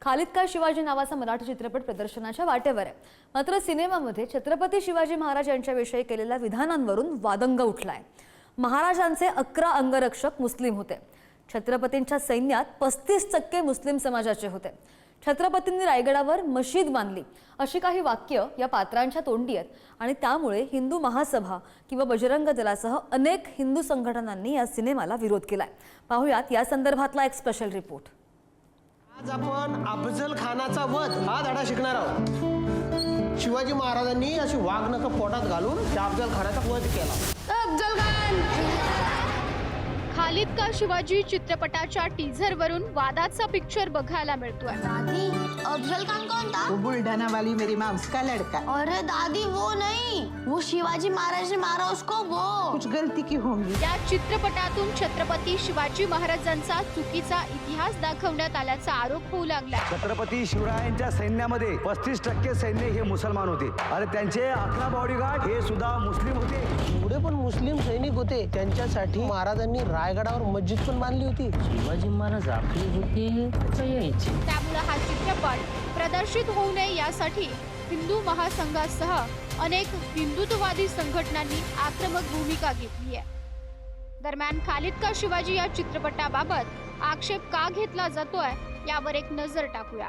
खालिद का शिवाजी नावाचा मराठी चित्रपट प्रदर्शनाच्या वाटेवर आहे। मात्र सिनेमामध्ये छत्रपती शिवाजी महाराज यांच्याविषयी केलेल्या विधानांवरून वादंग उठलाय। महाराजांचे 11 अंगरक्षक मुस्लिम होते। छत्रपतींच्या सैन्यात 35% मुस्लिम समाजाचे होते। छत्रपतींनी रायगडावर मशीद बांधली अशी काही वाक्य या पात्रांच्या तोंडी आहेत आणि त्यामुळे हिंदू महासभा किंवा बजरंग दलासह अनेक हिंदू संघटनांनी या सिनेमाला विरोध केलाय। पाहूयात या संदर्भातला एक स्पेशल रिपोर्ट। आज आपण अफजल खानाचा वध हा धडा शिकणार आहोत। शिवाजी महाराजांनी अशी वाघनखं पोटात घालून त्या अफजल खानाचा वध केला। अफजल खान खालिद का शिवाजी चित्रपटाच्या टीझर वरून वादाचा पिक्चर बघायला मिळतोय। दादी, अफजल खान कौन था? वो बुल्ढाना वाली मेरी माम्स का लड़का। अरे दादी वो नहीं, वो शिवाजी महाराज ने मारा उसको वो। कुछ गलती की होंगी। या चित्रपटातून छत्रपती शिवाजी महाराजांचा चुकीचा इतिहास दाखवण्यात आल्याचा आरोप होऊ लागला। छत्रपती शिवरायांच्या सैन्यामध्ये 35% सैन्य हे मुसलमान होते आणि त्यांचे 11 बॉडीगार्ड हे सुद्धा मुस्लिम होते। पुढे पण मुस्लिम सैनिक होते, त्यांच्यासाठी महाराजांनी रायगडावर मस्जिद पण बांधली होती। शिवाजी महाराज आपले होते का यायचे? त्यामुळे हा चित्रपट प्रदर्शित होऊ नये यासाठी हिंदू महासंघासह अनेक हिंदुत्ववादी संघटनांनी आक्रमक भूमिका घेतली आहे। दरम्यान खालिद का शिवाजी या चित्रपटाबाबत आक्षेप का घेतला जातोय यावर एक नजर टाकूया।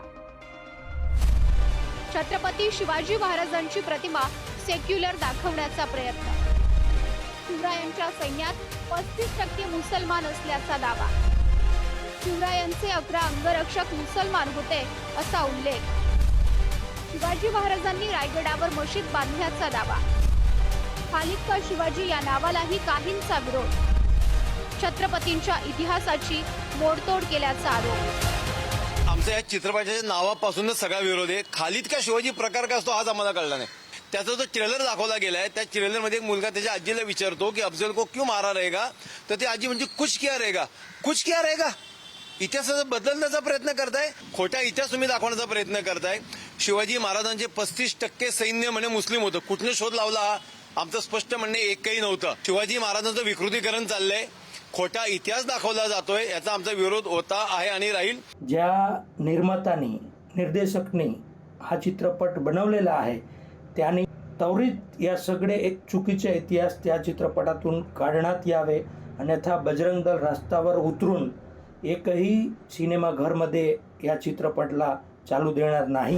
छत्रपती शिवाजी महाराजांची प्रतिमा सेक्युलर दाखवण्याचा प्रयत्न। शिवरायांच्या सैन्यात 35% मुसलमान असल्याचा दावा। शिवरायांचे 11 अंगरक्षक मुसलमान होते असा उल्लेख। शिवाजी महाराजांनी रायगडावर मशीद बांधल्याचा दावा। खालिद का शिवाजी या नावालाही काहींचा विरोध। छत्रपतींच्या इतिहासाची मोडतोड केल्याचा आरोप। आमच्या या चित्रपटाच्या नावापासूनच सगळा विरोध आहे। खालिद का शिवाजी प्रकार काय असतो आज आम्हाला कळला नाही। त्याचा जो ट्रेलर दाखवला गेलाय त्या ट्रेलर मध्ये एक मुलगा त्याच्या आजीला विचारतो की अफजल को क्यों मारा रहेगा, तर ती आजी म्हणजे कुछ किया रहेगा, कुछ किया रहेगा। इतिहासाचा बदलण्याचा प्रयत्न करताय, खोटा इतिहास तुम्ही दाखवण्याचा प्रयत्न करताय। शिवाजी महाराजांचे 35% सैन्य म्हणजे मुस्लिम होतं। कुठने शोध लावला हा? आमचं स्पष्ट म्हणणे एकही नव्हतं। शिवाजी महाराजांचं विकृतीकरण चाललंय, खोटा इतिहास दाखवला जातोय, याचा आमचा विरोध होता आहे आणि राहील। ज्या निर्मात्याने निर्देशकने हा चित्रपट बनवलेला आहे त्याने त्वरित या सगळे एक चुकीचे इतिहास त्या चित्रपटातून काढण्यात यावे, अन्यथा बजरंग दल रस्त्यावर उतरून एकही सिनेमाघरमध्ये या चित्रपटाला चालू देणार नाही।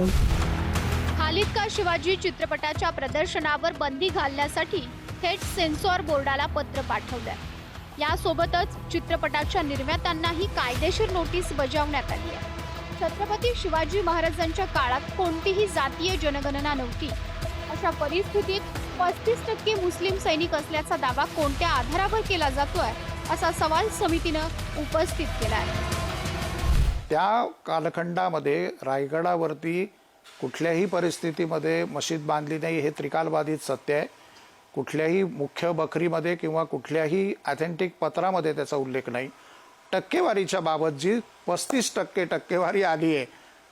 खालिद का शिवाजी चित्रपटाच्या प्रदर्शनावर बंदी घालण्यासाठी थेट सेन्सॉर बोर्डाला पत्र पाठवलंय। यासोबतच चित्रपटाच्या निर्मात्यांनाही कायदेशीर नोटीस बजावण्यात आली आहे। छत्रपती शिवाजी महाराजांच्या काळात कोणतीही जातीय जनगणना नव्हती। अशा परिस्थितीत 35% मुस्लिम सैनिक असल्याचा दावा कोणत्या आधारावर केला जातोय असा सवाल समितीनं उपस्थित केलाय। त्या कालखंडामध्ये रायगडावरती कुठल्याही परिस्थितीमध्ये मशीद बांधली नाही हे त्रिकालबाधित सत्य आहे। कुठल्याही मुख्य बखरीमध्ये किंवा कुठल्याही ऑथेंटिक पत्रामध्ये त्याचा उल्लेख नाही। टक्केवारीच्या बाबत जी 35% टक्केवारी आली आहे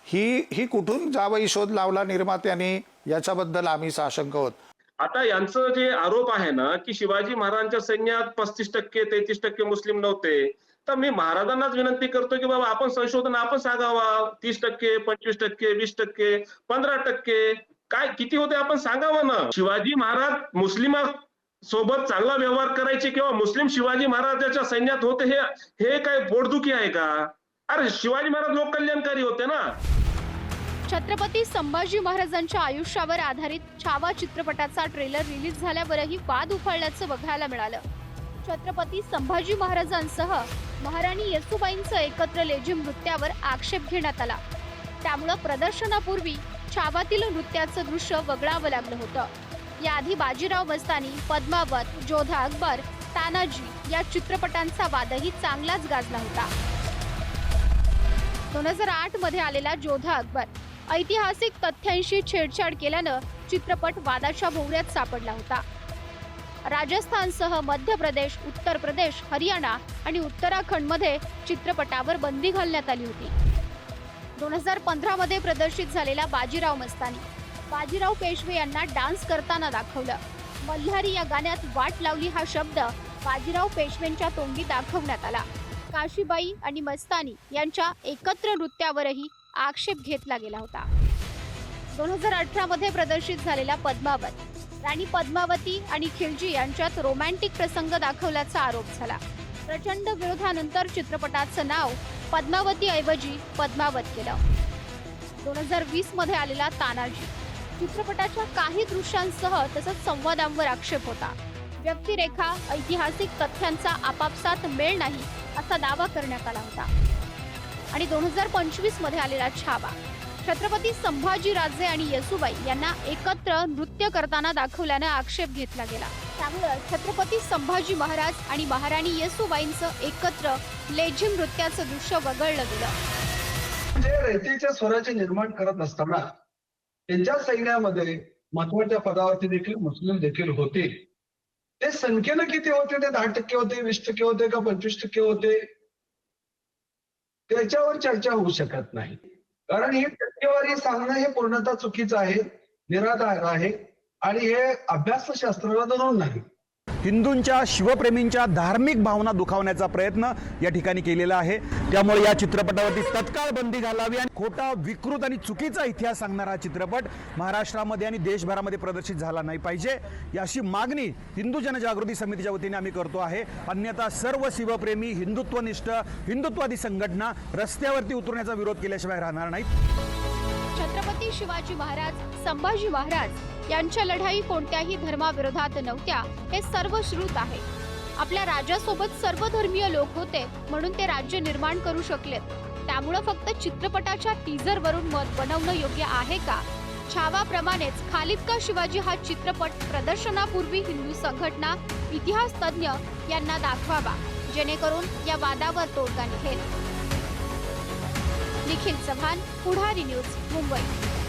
ही कुठून जावई शोध लावला निर्मात्याने, याच्याबद्दल आम्ही साशंक आहोत। आता यांचं जे आरोप आहे ना की शिवाजी महाराजांच्या सैन्यात 35% 33% मुस्लिम नव्हते, तर मी महाराजांनाच विनंती करतो की बाबा आपण संशोधन आपण सांगावा। 30%, 25%, 20%, 15% काय किती होते आपण सांगावं ना। शिवाजी महाराज मुस्लिमा सोबत चांगला व्यवहार करायचे किंवा मुस्लिम शिवाजी महाराजांच्या सैन्यात होते हे काय पोटदुखी आहे का? अरे शिवाजी महाराज लोककल्याणकारी होते ना। छत्रपती संभाजी महाराजांच्या आयुष्यावर आधारित छावा चित्रपटाचा ट्रेलर रिलीज झाल्यावरही वाद उफाळल्याचं बघायला मिळालं। छत्रपती संभाजी महाराजांसह महाराणी येसूबाईंचं एकत्र लेझिम नृत्यावर आक्षेप घेण्यात आला। त्यामुळे प्रदर्शनापूर्वी छावातील नृत्याचं दृश्य वगळावं लागलं होतं। याआधी बाजीराव मस्तानी, पद्मावत, जोधा अकबर, तानाजी या चित्रपटांचा वादही चांगलाच गाजला होता। 2008 मध्ये आलेला जोधा अकबर ऐतिहासिक तथ्यांशी छेडछाड केल्यानं चित्रपट वादाच्या भोवऱ्यात सापडला होता। राजस्थानसह मध्य प्रदेश, उत्तर प्रदेश, हरियाणा आणि उत्तराखंडमध्ये चित्रपटावर बंदी घालण्यात आली होती। 2015 मध्ये प्रदर्शित झालेला बाजीराव मस्तानी, बाजीराव पेशवे यांना डान्स करताना दाखवलं। मल्हारी या गाण्यात वाट लावली हा शब्द बाजीराव पेशवेंच्या तोंडी दाखवण्यात आला। काशीबाई आणि मस्तानी यांच्या एकत्र नृत्यावरही आक्षेप घेतला गेला होता. 2018 मध्ये प्रदर्शित झालेला पद्मावत, राणी पद्मावती आणि खिलजी यांच्यात रोमॅन्टिक प्रसंग दाखवल्याचा आरोप झाला. प्रचंड विरोधानंतर चित्रपटाचं नाव पद्मावतीऐवजी पद्मावत केलं. 2020 मध्ये आलेला तानाजी चित्रपटाच्या काही दृश्यांसह तसंच संवादांवर आक्षेप होता. व्यक्तिरेखा, ऐतिहासिक तथ्यांचा आपापसात मेळ नाही असा दावा करण्यात आला होता. आणि 2025 मध्ये आलेला छावा छत्रपती संभाजीराजे आणि येसूबाई यांना एकत्र नृत्य करताना दाखवल्याने आक्षेप घेतला गेला. त्यामुळे छत्रपती संभाजी महाराज आणि महाराणी येसूबाईंचं एकत्र लेझिम नृत्याचं दृश्य वगळलं गेलं. जे रयतेच्या स्वराचे निर्माण करत असताना त्यांच्या सैन्यामध्ये महत्वाच्या पदावरती देखील मुस्लिम देखील होते. ते संख्येनं किती होते? ते 10% होते, 20% होते का 25% होते? त्याच्यावर चर्चा होऊ शकत नाही. कारण ही टक्केवारी सांगणं हे पूर्णतः चुकीचं आहे, निराधार आहे आणि हे अभ्यासशास्त्राला धरून नाही. हिंदूंच्या, शिवप्रेमींच्या धार्मिक भावना दुखावण्याचा प्रयत्न या ठिकाणी केलेला आहे. त्यामुळे या चित्रपटावरती तत्काळ बंदी घालावी आणि खोटा, विकृत आणि चुकीचा इतिहास सांगणारा हा चित्रपट महाराष्ट्रामध्ये आणि देशभरामध्ये प्रदर्शित झाला नाही पाहिजे, याची मागणी हिंदू जनजागृती समितीच्या वतीने आम्ही करतो आहे. अन्यथा सर्व शिवप्रेमी, हिंदुत्वनिष्ठ, हिंदुत्वादी संघटना रस्त्यावरती उतरण्याचा विरोध केल्याशिवाय राहणार नाहीत. छत्रपती शिवाजी महाराज, संभाजी महाराज यांच्या लढाई कोणत्याही धर्माविरोधात नव्हत्या हे सर्व श्रुत आहे. आपल्या राजासोबत सर्व धर्मीय लोक होते म्हणून ते राज्य निर्माण करू शकलेत. त्यामुळे फक्त चित्रपटाच्या टीझर वरून मत बनवणं योग्य आहे का? छावाप्रमाणेच खालिद का शिवाजी हा चित्रपट प्रदर्शनापूर्वी हिंदू संघटना, इतिहास तज्ञ यांना दाखवावा, जेणेकरून या वादावर तोडगा निघेल. निखिल चव्हाण, पुढारी न्यूज, मुंबई.